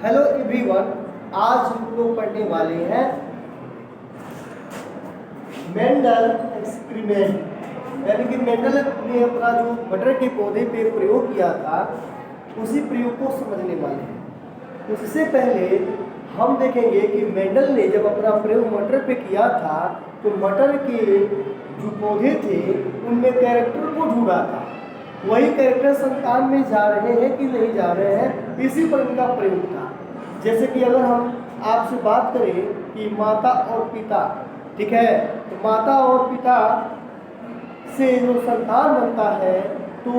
Hello everyone, आज हम लोग पढ़ने वाले हैं मेंडल एक्सपेरिमेंट। यानी कि मेंडल ने अपना जो मटर के पौधे पे प्रयोग किया था उसी प्रयोग को समझने वाले हैं। उससे पहले हम देखेंगे कि मेंडल ने जब अपना प्रयोग मटर पे किया था तो मटर के जो पौधे थे उनमें कैरेक्टर को ढूंढा था। वही कैरेक्टर संतान में जा रहे हैं कि नहीं जा रहे हैं, इसी पर इनका प्रयोग था। जैसे कि अगर हम आपसे बात करें कि माता और पिता, ठीक है, तो माता और पिता से जो संतान बनता है तो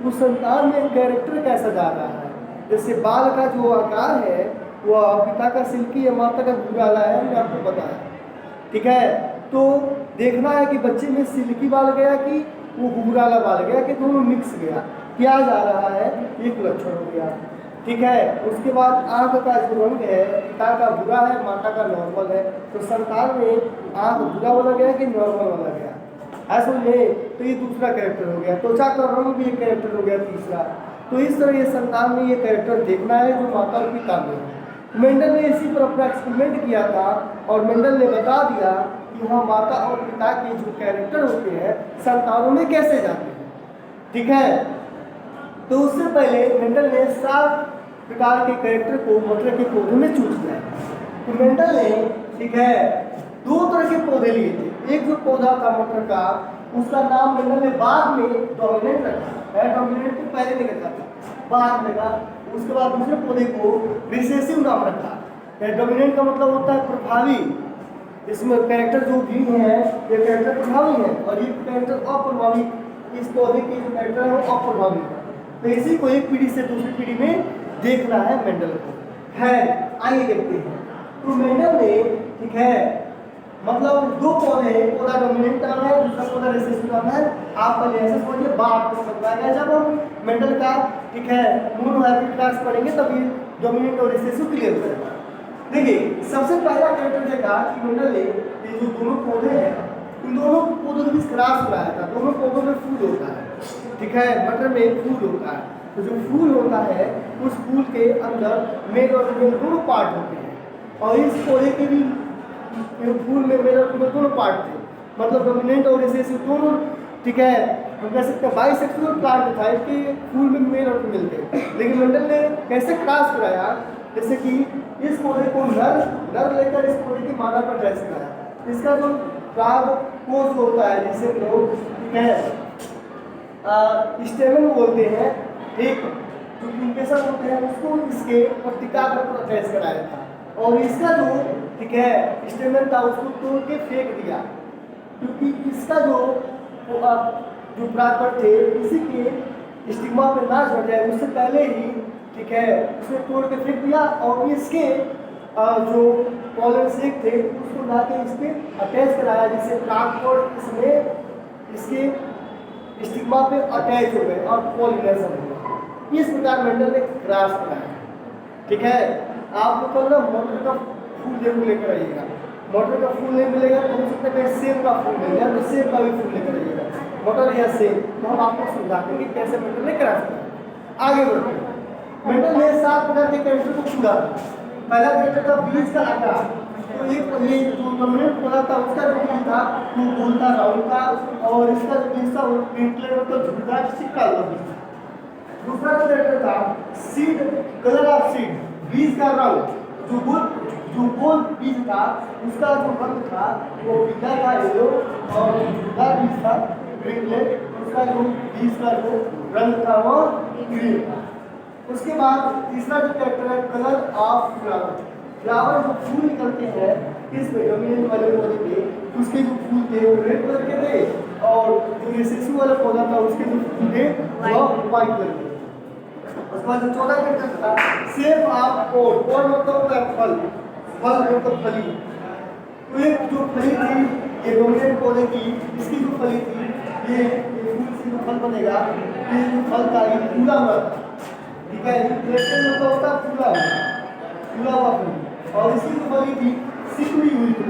उस संतान में कैरेक्टर कैसा जा रहा है। जैसे बाल का जो आकार है वह पिता का सिल्की या माता का भूराला है, मैंने आपको बताया, ठीक है। तो देखना है कि बच्चे में सिल्की बाल गया कि वो भूराला बाल गया कि दोनों मिक्स गया, क्या जा रहा है, एक लक्षण हो गया, ठीक है। उसके बाद आंख का जो रंग है पिता का भूरा है, माता का नॉर्मल है, तो संतान में आंख भूरा वाला गया कि नॉर्मल वाला गया, ऐसा में तो ये दूसरा कैरेक्टर हो गया। त्वचा का रंग भी एक कैरेक्टर हो गया, तीसरा। तो इस तरह ये संतान में ये कैरेक्टर देखना है जो माता और पिता में है। मेंडल ने इसी पर अपना एक्सपेरिमेंट किया था और मेंडल ने बता दिया कि वहाँ माता और पिता के जो कैरेक्टर होते हैं संतानों में कैसे जाते हैं, ठीक है। तो उससे पहले मेंडल ने 7 प्रकार के कैरेक्टर को मटर के पौधे में चूज किया। तो मेंडल ने, ठीक है, 2 तरह के पौधे लिए थे। एक जो पौधा था मटर का, उसका नाम मेंडल ने बाद में डोमिनेंट रखा है, डोमिनेंट को पहले नहीं रखा था, बाद में रखा। उसके बाद दूसरे पौधे को रिसेसिव नाम रखा। डोमिनेंट का मतलब होता है प्रभावी, इसमें कैरेक्टर जो भी है ये कैरेक्टर प्रभावी है, और ये कैरेक्टर अप्रभावी, इस पौधे के जो कैरेक्टर है वो अप्रभावी है। तो इसी को एक पीढ़ी से दूसरी पीढ़ी में देखना है मेंडल को, है। आइए देखते हैं। तो मेंडल ने, ठीक है, मतलब 2 पौधे, पौधा डोमिनेंट नाम है, दूसरा पौधा रिसेसिव नाम है। आप पहले ऐसे समझिए, बाद में समझाएगा जब हम मेंडल का, ठीक है, मोनोहाइब्रिड क्लास पढ़ेंगे तभी डोमिनेंट और रिसेसिव क्लियर करेगा। देखिए, सबसे पहला कैरेक्टर देखा कि मेंडल ने ये जो दोनों पौधे हैं इन दोनों पौधों के बीच क्रॉस कराया था। दोनों पौधों में फूल होता है, ठीक है, मटर में फूल होता है। तो जो फूल होता है उस फूल के अंदर मेल और फीमेल दोनों पार्ट होते हैं, और इस पौधे के भी फूल में मेल और फीमेल दोनों पार्ट थे, मतलब डोमिनेंट और रिसेसिव दोनों, ठीक है। हम कह सकते हैं बाइसेक्सुअल प्लांट था, इसके फूल में मेल और फीमेल थे। लेकिन मेंडल ने कैसे क्रॉस कराया, जैसे कि इस पौधे को नर लेकर इस पौधे की मादा पर अटैच कराया। इसका जो प्राग कोष होता है जिसे लोग, ठीक है, स्टेमन बोलते हैं, एक जो इंकेशन होते हैं उसको इसके पट्टिका पर अटैच कराया था, और इसका जो, ठीक है, स्टेमन था उसको तोड़ के फेंक दिया, क्योंकि इसका जो प्राकर थे इसी के स्टिग्मा पे ना झड़ जाए उससे पहले ही, ठीक है, उसे तोड़ के फेंक दिया, और इसके जो पॉलन सेक थे उसको लाके इस पे अटैच कराया, जिससे प्रागकोट इसमें इसके स्टिग्मा पे अटैच हो गए और पॉलिनेशन हो गया। इस प्रकार मेंडल ने क्रॉस कराया, ठीक है। आप लोग कल ना मटर का फूल जरूर लेकर आइएगा। मटर का फूल नहीं मिलेगा तो हो सकता है सेब का फूल मिल जाए, तो सेब का भी फूल लेकर आइएगा, मटर या सेब। तो हम आपको समझा देंगे कैसे मेंडल ने क्रॉस कराया। आगे बढ़ते हैं। मेंडल ने 7 प्रकार के कैरेक्टर को चुना। पहला कैरेक्टर था बीज का आकार। तो एक ये जो डोमिनेंट पौधा था उसका जो बीज था वो गोल था, राउंड था, और इसका जो बीज था वो पिंकलेट मतलब झुर्रीदार सिक्का हुआ बीज था। दूसरा कैरेक्टर था सीड, कलर ऑफ सीड, बीज का रंग। जो गोल बीज था उसका जो रंग था वो पीला था, येलो, और झुर्रीदार बीज था पिंकलेट, उसका जो बीज का जो रंग था वो ग्रीन था। उसके बाद तीसरा जो कैरेक्टर है कलर ऑफ फ्लावर। फ्लावर जो फूल निकलते हैं किस में, डोमिनेंट वाले पौधे पे, उसके जो फूल थे वो रेड कलर के थे, और जो रिसेसिव वाला पौधा था उसके जो फूल थे वो व्हाइट कलर के। उसके बाद जो 14 कैरेक्टर था शेप ऑफ पोड। पोड मतलब होता है फल, फल मतलब फली। तो एक जो फली थी ये डोमिनेंट पौधे की, इसकी जो फली थी ये फूल से जो फल बनेगा, ये जो फल था ये फूला हुआ था, ठीक है। मतलब होता है फूला हुआ फूल, और इसकी जो फली थी सिकुड़ी हुई थी,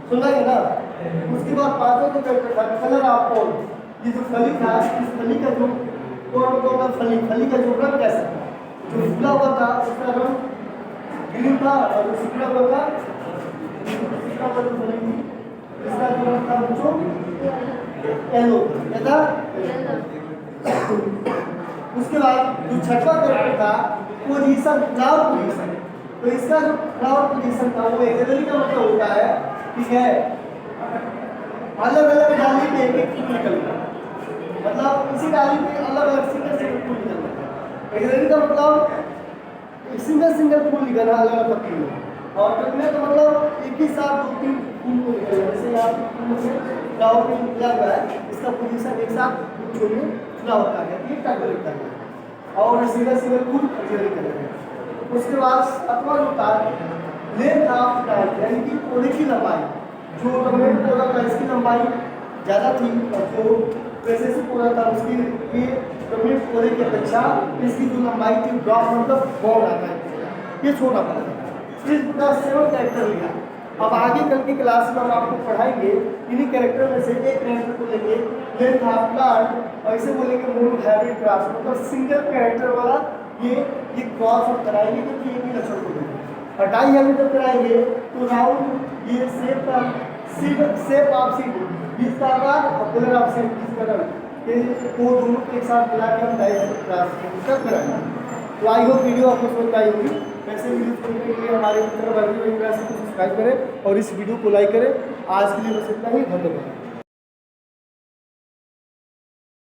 सुना है ना। उसके बाद 5वां जो कैरेक्टर था कलर ऑफ पोड। ये जो फली था इस फली का जो फली का जो रंग कैसा था, जो फूला हुआ था उसका रंग ग्रीन था और जो सिकुड़ा हुआ था इसका जो रंग था बच्चों येलो था। उसके बाद जो छठवां कैरेक्टर था पोजीशन, फ्लावर पोजीशन। तो इसका जो फ्लावर पोजीशन था वो एक्जेक्टली का मतलब होता है, ठीक है, अलग अलग डाली पे एक एक फूल निकलता, मतलब इसी डाली पे अलग अलग सिंगल सिंगल फूल निकलता। एक्जेक्टली का मतलब सिंगल सिंगल फूल निकलना अलग अलग पत्ती में, और टर्मिनल का मतलब एक ही साथ दो तीन फूल को निकलना। जैसे यहाँ फूल से फ्लावर पे निकला हुआ है, इसका पोजीशन एक साथ फूल में फ्लावर का है, एक टाइप का लिखता है और सिंगल सिंगल फूल एक्जेक्टली करेंगे। उसके बाद सातवां जो था लेंथ ऑफ प्लांट, यानी कि पौधे की लंबाई। जो टर्मिनल पौधा था इसकी लंबाई ज़्यादा थी और जो वैसे से पौधा था उसकी ये टर्मिनल पौधे की अपेक्षा इसकी जो लंबाई थी ड्रॉप मतलब बहुत आता है, ये छोटा पड़ा। इस पूरा 7 कैरेक्टर लिया। अब आगे कल की क्लास में हम आपको पढ़ाएंगे इन्हीं कैरेक्टर में से एक कैरेक्टर को लेंगे लेंथ ऑफ प्लांट और इसे बोलेंगे मोनो हाइब्रिड क्रॉस, मतलब सिंगल कैरेक्टर वाला ये क्रॉस हम कराएंगे क्योंकि एक ही लक्षण को लेंगे। और डाई हाइब्रिड जब कराएंगे तो राउंड ये शेप ऑफ सीड बीच का आकार और कलर ऑफ सीड बीच का रंग, ये वो दोनों को एक साथ मिला के हम डाई हाइब्रिड क्रॉस कराएंगे। तो आई होप वीडियो आपको समझ में आई होगी। वैसे वीडियो देखने के लिए हमारे चैनल को सब्सक्राइब करें और इस वीडियो को लाइक करें। आज के लिए बस इतना ही, धन्यवाद।